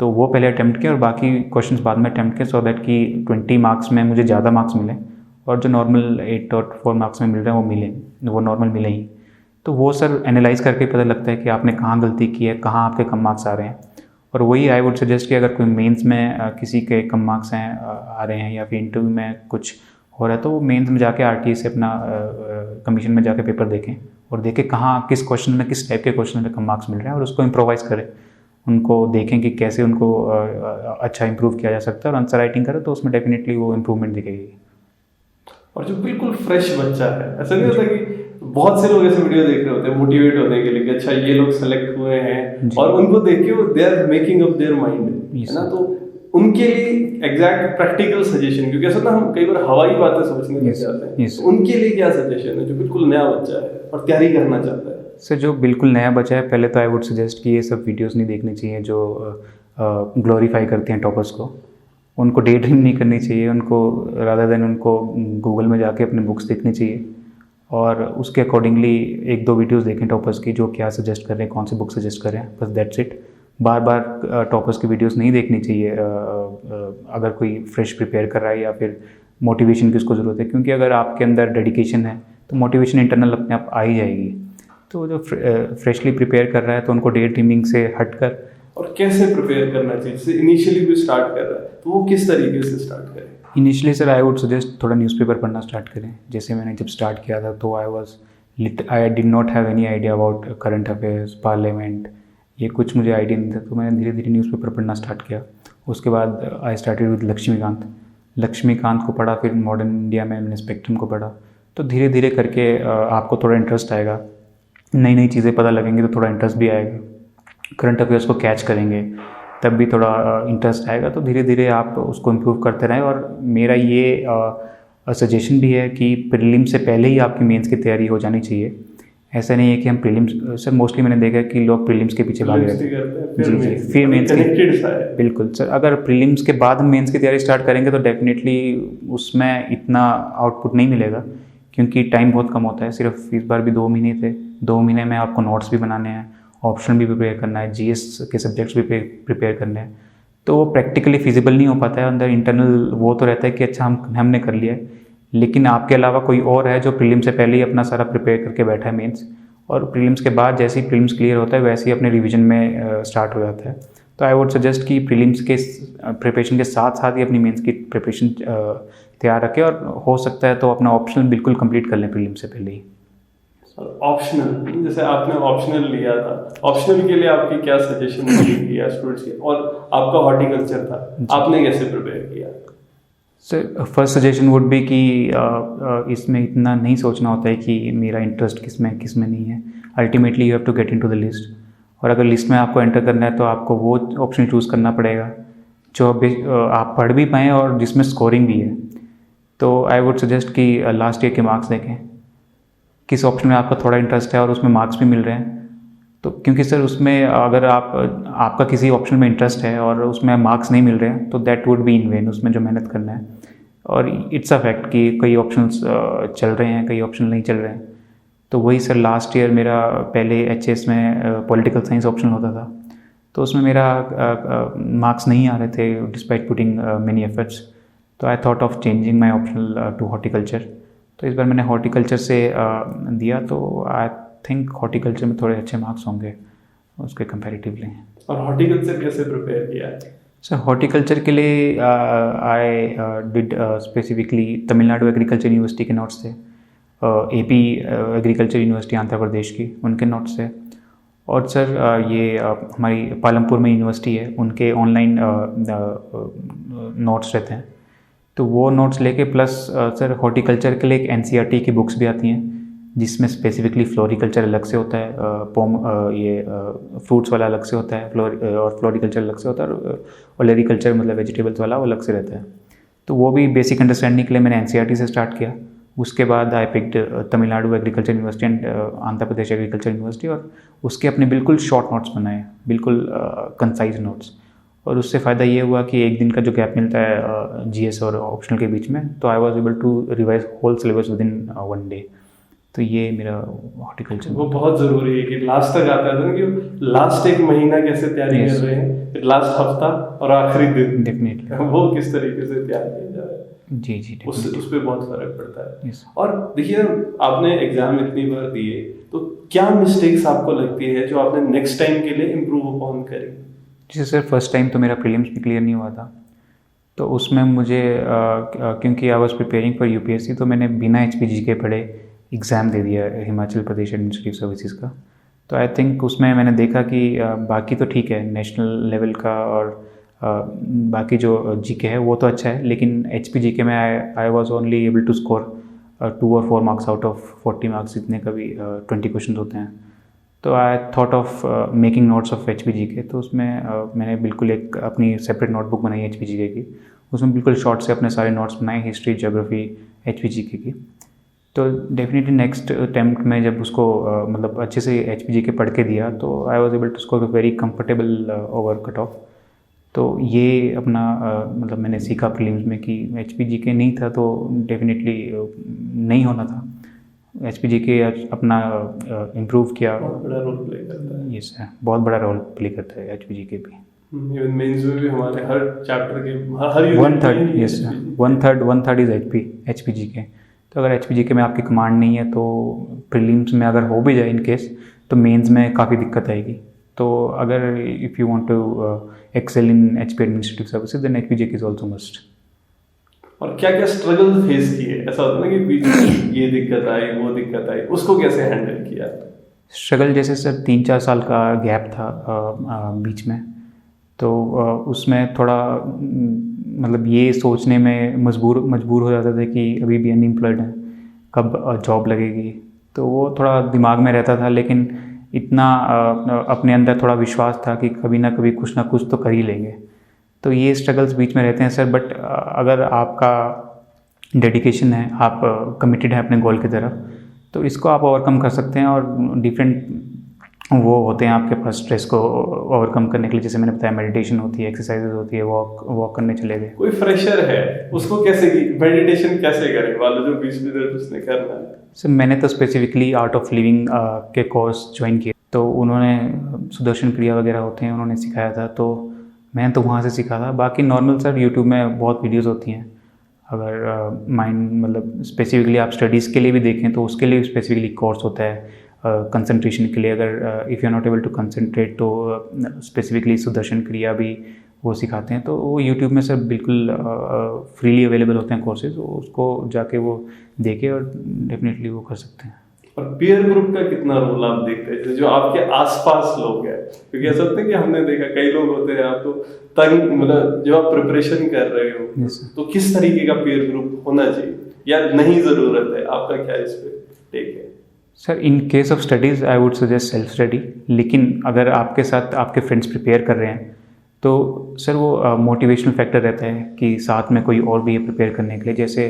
तो वो पहले अटैम्प्ट किए और बाकी क्वेश्चंस बाद में अटैम्प्ट किए, सो दैट कि 20 मार्क्स में मुझे ज़्यादा मार्क्स मिले, और जो नॉर्मल 8 और 4 मार्क्स में मिल रहे हैं वो नॉर्मल मिले ही। तो वो सर एनालाइज करके पता लगता है कि आपने कहाँ गलती की है, कहाँ आपके कम मार्क्स आ रहे हैं। और वही आई वुड सजेस्ट कि अगर कोई मेंस में किसी के कम मार्क्स हैं आ रहे हैं या फिर इंटरव्यू में कुछ हो रहा है, तो वो मेंस में जाके आरटीए से अपना कमीशन में जाके पेपर देखें और देखें कहाँ किस क्वेश्चन में, किस टाइप के क्वेश्चन में कम मार्क्स मिल रहे हैं और उसको इम्प्रोवाइज़ करें। उनको देखें कि कैसे उनको अच्छा इम्प्रूव किया जा सकता है और आंसर राइटिंग करें तो उसमें डेफिनेटली वो इम्प्रूवमेंट दिखेगी। और जो बिल्कुल फ्रेश बच्चा है, ऐसा नहीं होता कि बहुत से लोग ऐसे वीडियो देख रहे होते हैं मोटिवेट होने के लिए कि अच्छा ये लोग सेलेक्ट हुए हैं और उनको देख के वो they are making up their mind, है ना, तो उनके लिए एग्जैक्ट प्रैक्टिकल सजेशन, क्योंकि ऐसा ना हम कई बार हवाई बातें सोचने लग जाते हैं, तो उनके लिए क्या सजेशन है जो बिल्कुल नया बच्चा है और तैयारी करना चाहता है? सर जो बिल्कुल नया बच्चा है, पहले तो आई वुड सजेस्ट कि ये सब वीडियोस नहीं देखनी चाहिए जो ग्लोरीफाई करते हैं टॉपर्स को। उनको डे ड्रीम नहीं करनी चाहिए, उनको रादर देन उनको गूगल में जाके अपने बुक्स देखनी चाहिए और उसके अकॉर्डिंगली एक दो वीडियोस देखें टॉपर्स की जो क्या सजेस्ट कर रहे हैं, कौन सी बुक सजेस्ट कर रहे हैं, बस that's it. Bar bar toppers की वीडियोस नहीं देखनी चाहिए अगर कोई फ्रेश प्रिपेयर कर रहा है या फिर मोटिवेशन की उसको ज़रूरत है, क्योंकि अगर आपके अंदर डेडिकेशन है तो मोटिवेशन इंटरनल अपने आप आ ही जाएगी। तो जो फ्रेशली प्रिपेयर कर रहा है तो उनको डे ड्रीमिंग से हटकर और कैसे प्रिपेयर करना चाहिए, जैसे इनिशियली भी स्टार्ट कर रहा है तो वो किस तरीके से स्टार्ट करें? Initially sir I would suggest थोड़ा न्यूज़पेपर पढ़ना स्टार्ट करें। जैसे मैंने जब स्टार्ट किया था तो I did not have any idea about current affairs, parliament, ये कुछ मुझे आइडिया नहीं था, तो मैंने धीरे धीरे न्यूज़पेपर पढ़ना स्टार्ट किया। उसके बाद आई स्टार्टेड विद लक्ष्मीकांत को पढ़ा, फिर मॉडर्न इंडिया में मैंने स्पेक्ट्रम को पढ़ा। तो धीरे धीरे करके आपको थोड़ा इंटरेस्ट आएगा, नई नई चीज़ें पता लगेंगी तो थोड़ा इंटरेस्ट भी आएगा, करंट अफेयर्स को कैच करेंगे तब भी थोड़ा इंटरेस्ट आएगा। तो धीरे धीरे आप उसको इम्प्रूव करते रहें। और मेरा ये सजेशन भी है कि प्रीलिम से पहले ही आपकी मेंस की तैयारी हो जानी चाहिए। ऐसा नहीं है कि हम प्रीलिम्स, सर मोस्टली मैंने देखा है कि लोग प्रीलिम्स के पीछे भाग रहते हैं, जी, फिर मेंस की, बिल्कुल सर। अगर प्रीलिम्स के बाद हम मेंस की तैयारी स्टार्ट करेंगे तो डेफिनेटली उसमें इतना आउटपुट नहीं मिलेगा, क्योंकि टाइम बहुत कम होता है। सिर्फ इस बार भी 2 महीने थे, 2 महीने में आपको नोट्स भी बनाने हैं, ऑप्शन भी प्रिपेयर करना है, जीएस के सब्जेक्ट्स भी प्रिपेयर करने हैं, तो वो प्रैक्टिकली फिजिबल नहीं हो पाता है। अंदर इंटरनल वो तो रहता है कि अच्छा हमने कर लिया है, लेकिन आपके अलावा कोई और है जो प्रीलिम से पहले ही अपना सारा प्रिपेयर करके बैठा है मेंस, और प्रीलिम्स के बाद जैसे ही प्रीलिम्स क्लियर होता है वैसे ही अपने रिवीजन में स्टार्ट हो जाता है। तो आई वुड सजेस्ट कि प्रीलिम्स के प्रिपरेशन के साथ साथ ही अपनी मेंस की प्रिपरेशन तैयार रखें, और हो सकता है तो अपना ऑप्शनल बिल्कुल कंप्लीट कर लें प्रीलिम से पहले ही। ऑप्शनल, जैसे आपने ऑप्शनल लिया था, ऑप्शनल के लिए आपकी क्या सजेशन थी या स्टूडेंट्स की? और आपका हॉर्टिकल्चर था, आपने कैसे प्रिपेयर किया? Sir first suggestion would be कि इसमें इतना नहीं सोचना होता है कि मेरा इंटरेस्ट किस में नहीं है। Ultimately you have to get into the list, और अगर लिस्ट में आपको एंटर करना है तो आपको वो ऑप्शन चूज़ करना पड़ेगा जो आप पढ़ भी पाएँ और जिसमें स्कोरिंग भी है। तो आई वुड सजेस्ट कि लास्ट ईयर के मार्क्स देखें, किस ऑप्शन में आपका थोड़ा इंटरेस्ट है और उसमें मार्क्स भी मिल रहे हैं। तो क्योंकि सर उसमें अगर आपका किसी ऑप्शन में इंटरेस्ट है और उसमें मार्क्स नहीं मिल रहे हैं तो that would be in when, उसमें जो मेहनत करना है। और इट्स अ फैक्ट कि कई ऑप्शंस चल रहे हैं, कई ऑप्शन नहीं चल रहे हैं। तो वही सर लास्ट ईयर मेरा पहले एचएस में पॉलिटिकल साइंस ऑप्शन होता था, तो उसमें मेरा मार्क्स नहीं आ रहे थे डिस्पाइट पुटिंग मेनी एफर्ट्स। तो I thought of changing my optional to horticulture. तो इस बार मैंने हॉर्टिकल्चर से दिया, तो आई थिंक हॉर्टिकल्चर में थोड़े अच्छे मार्क्स होंगे उसके कंपैरेटिवली। और हॉर्टिकल्चर कैसे प्रिपेयर किया है? सर हॉर्टिकल्चर के लिए I did specifically Tamil Nadu agriculture university के नोट्स थे, AP agriculture university Andhra Pradesh की, उनके नोट्स थे। और सर ये हमारी पालमपुर में यूनिवर्सिटी है, उनके ऑनलाइन नोट्स रहते हैं, तो वो नोट्स लेके प्लस सर हॉर्टिकल्चर के लिए एक एनसीईआरटी की बुक्स भी आती हैं जिसमें स्पेसिफिकली फ्लोरिकल्चर अलग से होता है, फ्रूट्स वाला अलग से होता है, और फ्लोरिकल्चर अलग से होता है, और ओलेरिकल्चर मतलब वेजिटेबल्स वाला वो अलग से रहता है। तो वो भी बेसिक अंडरस्टैंडिंग के लिए मैंने एनसीईआरटी से स्टार्ट किया। उसके बाद I picked Tamil Nadu agriculture university and Andhra Pradesh agriculture university, और उसके अपने बिल्कुल शॉर्ट नोट्स बनाए, बिल्कुल कंसाइज नोट्स। और उससे फ़ायदा ये हुआ कि एक दिन का जो गैप मिलता है जीएस और ऑप्शनल के बीच में, तो I was able to revise whole syllabus within 1 day. तो ये मेरा हॉर्टिकल्चर, वो बहुत ज़रूरी है कि लास्ट तक आता है कि लास्ट 1 महीना कैसे तैयारी कर रहे हैं, फिर लास्ट हफ्ता और आखिरी दिन डेफिनेटली वो किस तरीके से तैयार किया जा रहा है। जी उस पर बहुत फर्क पड़ता है। yes. और देखिए आपने एग्जाम इतनी बार दिए, तो क्या मिस्टेक्स आपको लगती है जो आपने नेक्स्ट टाइम के लिए इम्प्रूव अपॉन करी? जैसे सर फर्स्ट टाइम तो मेरा प्रीलिम्स भी क्लियर नहीं हुआ था, तो उसमें मुझे क्योंकि I was preparing for UPSC, तो मैंने बिना HPG के पढ़े एग्ज़ाम दे दिया हिमाचल प्रदेश एडमिनिस्ट्रेटिव सर्विसेज का। तो आई थिंक उसमें मैंने देखा कि बाकी तो ठीक है, नेशनल लेवल का और बाकी जो जीके है वो तो अच्छा है, लेकिन HPGK में I was only able to score 2 और 4 मार्क्स आउट ऑफ 40 मार्क्स, जितने का भी 20 क्वेश्चन होते हैं। तो I thought of making notes of HPGK। तो उसमें मैंने बिल्कुल एक अपनी सेपरेट नोटबुक बनाई HPGK की, उसमें बिल्कुल शॉर्ट से अपने सारे नोट्स बनाए, हिस्ट्री, ज्योग्राफी, HPGK की। तो डेफिनेटली नेक्स्ट अटैम्प्ट में जब उसको मतलब अच्छे से HPGK पढ़ के दिया, तो I was able to score very comfortable over cut off. तो ये अपना मतलब मैंने सीखा प्रीलिम्स में कि HPGK नहीं था तो डेफिनेटली नहीं होना था। HPGK अपना इम्प्रूव किया, बहुत बड़ा रोल प्ले करता है। यस सर, बहुत बड़ा रोल प्ले करता है HPGK भी। इवन मेंस में भी हमारे हर चैप्टर के हर unit 1/3, yes sir, 1/3 is HPGK। तो अगर HPGK में आपकी कमांड नहीं है तो प्रीलिम्स में अगर हो भी जाए इन केस, तो मेंस में काफ़ी दिक्कत आएगी। तो अगर if you want to excel in HP administrative services, then HPGK is also must. और क्या क्या स्ट्रगल फेस किए? ऐसा होता है ना कि बीच में ये दिक्कत आई, वो दिक्कत आई, उसको कैसे हैंडल किया? स्ट्रगल जैसे सर 3-4 साल का गैप था बीच में, तो उसमें थोड़ा मतलब ये सोचने में मजबूर हो जाता था कि अभी भी अनएम्प्लॉयड है, कब जॉब लगेगी। तो वो थोड़ा दिमाग में रहता था, लेकिन इतना अपने अंदर थोड़ा विश्वास था कि कभी ना कभी कुछ ना कुछ तो कर ही लेंगे। तो ये स्ट्रगल्स बीच में रहते हैं सर, बट अगर आपका डेडिकेशन है, आप कमिटेड हैं अपने गोल की तरफ, तो इसको आप ओवरकम कर सकते हैं। और डिफरेंट वो होते हैं आपके पास स्ट्रेस को ओवरकम करने के लिए, जैसे मैंने बताया मेडिटेशन होती है, एक्सरसाइजेज होती है, वॉक करने चले गए। कोई फ्रेशर है, उसको कैसे मेडिटेशन कैसे करे, वालों जो 20 मिनट उसने करना है? सर मैंने तो स्पेसिफिकली आर्ट ऑफ लिविंग के कोर्स ज्वाइन किए, तो उन्होंने सुदर्शन क्रिया वगैरह होते हैं, उन्होंने सिखाया था, तो मैंने तो वहाँ से सीखा था। बाकी नॉर्मल सर यूट्यूब में बहुत वीडियोस होती हैं, अगर माइंड मतलब स्पेसिफिकली आप स्टडीज़ के लिए भी देखें तो उसके लिए स्पेसिफिकली कोर्स होता है। कंसंट्रेशन के लिए अगर if you are not able to concentrate, तो स्पेसिफिकली सुदर्शन क्रिया भी वो सिखाते हैं। तो वो यूट्यूब में सर बिल्कुल फ्रीली अवेलेबल होते हैं कोर्सेज, उसको जाके वो देखे और डेफिनेटली वो कर सकते हैं। और पीयर ग्रुप का कितना रोल आप देखते हैं, जो आपके आसपास लोग हैं? क्योंकि ऐसा होता है कि हमने देखा कई लोग होते हैं, आप तो तंग मतलब जब आप प्रिपरेशन कर रहे हो, yes, तो किस तरीके का पीयर ग्रुप होना चाहिए या नहीं ज़रूरत है? आपका क्या इस पे टेक है? Sir in case of studies I would suggest self study, लेकिन अगर आपके साथ आपके फ्रेंड्स प्रिपेयर कर रहे हैं तो सर वो मोटिवेशनल फैक्टर रहता है कि साथ में कोई और भी है प्रिपेयर करने के लिए। जैसे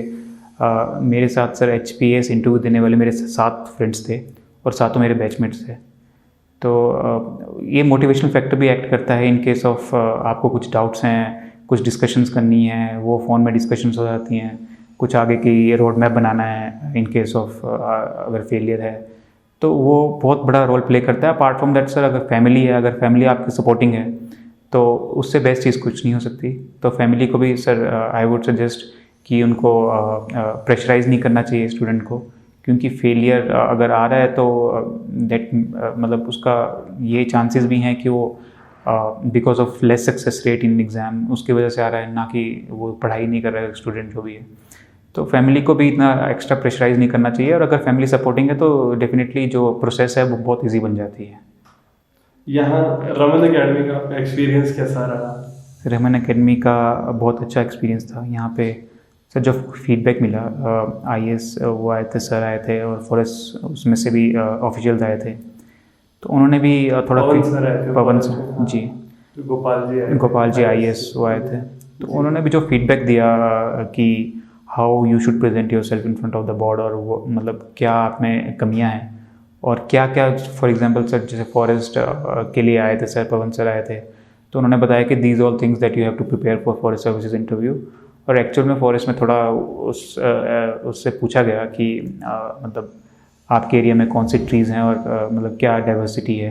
मेरे साथ सर HPS इंटरव्यू देने वाले मेरे 7 फ्रेंड्स थे और सातों मेरे बैचमेट्स थे। तो ये मोटिवेशनल फैक्टर भी एक्ट करता है इन केस ऑफ आपको कुछ डाउट्स हैं, कुछ डिस्कशंस करनी है, वो फ़ोन में डिस्कशंस हो जाती हैं, कुछ आगे की रोड मैप बनाना है इन केस ऑफ अगर फेलियर है, तो वो बहुत बड़ा रोल प्ले करता है। अपार्ट फ्रॉम दैट सर अगर फैमिली है, अगर फैमिली आपकी सपोर्टिंग है, तो उससे बेस्ट चीज़ कुछ नहीं हो सकती। तो फैमिली को भी सर आई वुड सजेस्ट कि उनको प्रेशराइज़ नहीं करना चाहिए स्टूडेंट को, क्योंकि फेलियर अगर आ रहा है तो दैट मतलब उसका ये चांसेस भी हैं कि वो because of less success rate in exam उसकी वजह से आ रहा है, ना कि वो पढ़ाई नहीं कर रहा है स्टूडेंट जो भी है। तो फैमिली को भी इतना एक्स्ट्रा प्रेशराइज़ नहीं करना चाहिए, और अगर फैमिली सपोर्टिंग है तो डेफिनेटली जो प्रोसेस है वो बहुत ईजी बन जाती है। यहाँ रमन एकेडमी का आपका एक्सपीरियंस कैसा रहा? रमन एकेडमी का बहुत अच्छा एक्सपीरियंस था। यहाँ पे सर जो फीडबैक मिला, IAS वो आए थे, सर आए थे, और फॉरेस्ट उसमें से भी ऑफिशियल्स आए थे, तो उन्होंने भी थोड़ा पवन सर जी, गोपाल जी IAS वो आए थे, तो उन्होंने भी जो फीडबैक दिया कि how you should present your self in front of the board, और वो मतलब क्या आप में कमियां हैं और क्या क्या, फॉर एग्जांपल सर जैसे फॉरेस्ट के लिए आए थे सर, पवन सर आए थे, तो उन्होंने बताया कि these all things that you have to prepare for forest services interview. और एक्चुअल में फॉरेस्ट में थोड़ा उससे पूछा गया कि मतलब आपके एरिया में कौन सी ट्रीज़ हैं और मतलब क्या डाइवर्सिटी है,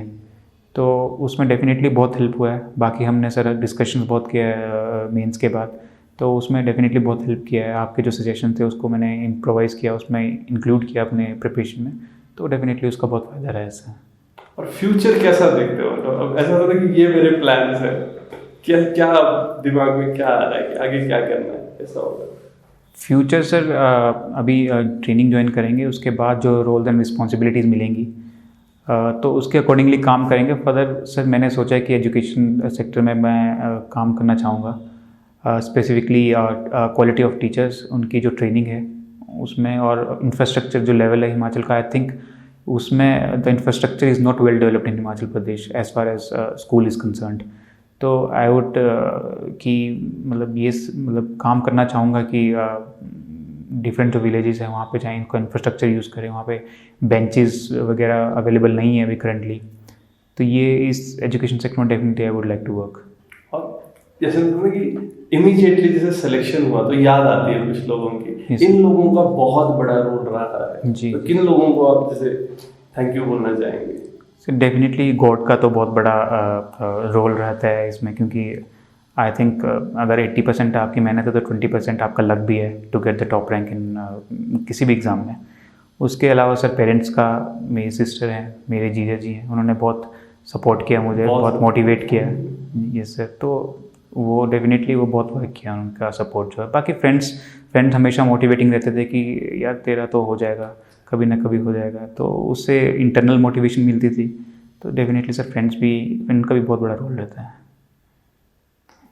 तो उसमें डेफिनेटली बहुत हेल्प हुआ है। बाकी हमने सर डिस्कशंस बहुत किया है मेंस के बाद, तो उसमें डेफिनेटली बहुत हेल्प किया है। आपके जो सजेशन थे उसको मैंने इम्प्रोवाइज़ किया, उसमें इंक्लूड किया अपने प्रिपरेशन में, तो डेफिनेटली उसका बहुत फ़ायदा रहा इससे। और फ्यूचर कैसा देखते हो? मतलब अब ऐसा होता है कि ये मेरे प्लान्स है, क्या क्या दिमाग में क्या आ रहा है कि आगे क्या करना है, कैसा होगा? फ्यूचर सर, अभी ट्रेनिंग ज्वाइन करेंगे, उसके बाद जो रोल्स एंड रिस्पॉन्सिबिलिटीज़ मिलेंगी तो उसके अकॉर्डिंगली काम करेंगे। फर्दर सर मैंने सोचा है कि एजुकेशन सेक्टर में मैं काम करना चाहूँगा, स्पेसिफिकली क्वालिटी ऑफ टीचर्स, उनकी जो ट्रेनिंग है उसमें, और इंफ्रास्ट्रक्चर जो लेवल है हिमाचल का, आई थिंक उसमें the infrastructure is not well developed in Himachal Pradesh as far as school is concerned. तो आई वुड कि मतलब ये मतलब काम करना चाहूँगा कि डिफरेंट जो विलेजेस हैं वहाँ पे जाएँ, उनका इंफ्रास्ट्रक्चर यूज़ करें। वहाँ पे बेंचेस वगैरह अवेलेबल नहीं है अभी करंटली, तो ये इस एजुकेशन सेक्टर में definitely I would like to work. और जैसे मतलब कि इमीडिएटली जैसे सिलेक्शन हुआ तो याद आती है कुछ लोगों की, Yes. इन लोगों का बहुत बड़ा रोल रहा है जी। तो किन लोगों को आप जैसे थैंक यू बोलना चाहेंगे? सो डेफिनेटली गॉड का तो बहुत बड़ा रोल रहता है इसमें, क्योंकि आई थिंक अगर 80% आपकी मेहनत है तो 20% आपका लक भी है to get the top rank in किसी भी एग्ज़ाम में। उसके अलावा सर पेरेंट्स का, मेरी सिस्टर हैं, मेरे जीजा जी हैं, उन्होंने बहुत सपोर्ट किया मुझे, बहुत मोटिवेट किया। यस सर, तो वो डेफिनेटली वो बहुत वर्क किया, उनका सपोर्ट जो है। बाकी फ्रेंड्स हमेशा मोटिवेटिंग रहते थे कि यार तेरा तो हो जाएगा, कभी ना कभी हो जाएगा, तो उससे इंटरनल मोटिवेशन मिलती थी। तो डेफिनेटली सर फ्रेंड का भी बहुत बड़ा रोल रहता है।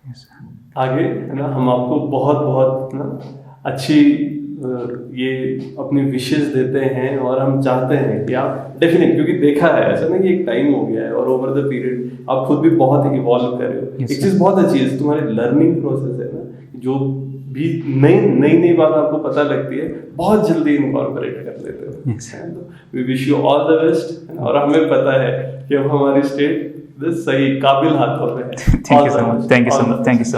yes, आगे है ना हम आपको बहुत बहुत ना अच्छी ये अपनी विशेष देते हैं और हम चाहते हैं कि आप डेफिनेट, क्योंकि देखा है ऐसा ना कि एक टाइम हो गया है और ओवर द पीरियड आप खुद भी बहुत इवॉल्व कर रहे हो। Yes, एक चीज़ बहुत अच्छी है तुम्हारे लर्निंग प्रोसेस है ना, जो भी नई बात आपको पता लगती है बहुत जल्दी इनकॉर्पोरेट कर लेते हो। Yes. We wish you all the best, और हमें पता है कि अब हमारी स्टेट सही काबिल हाथों में है। Thank you so much, thank you so much, thank you so much.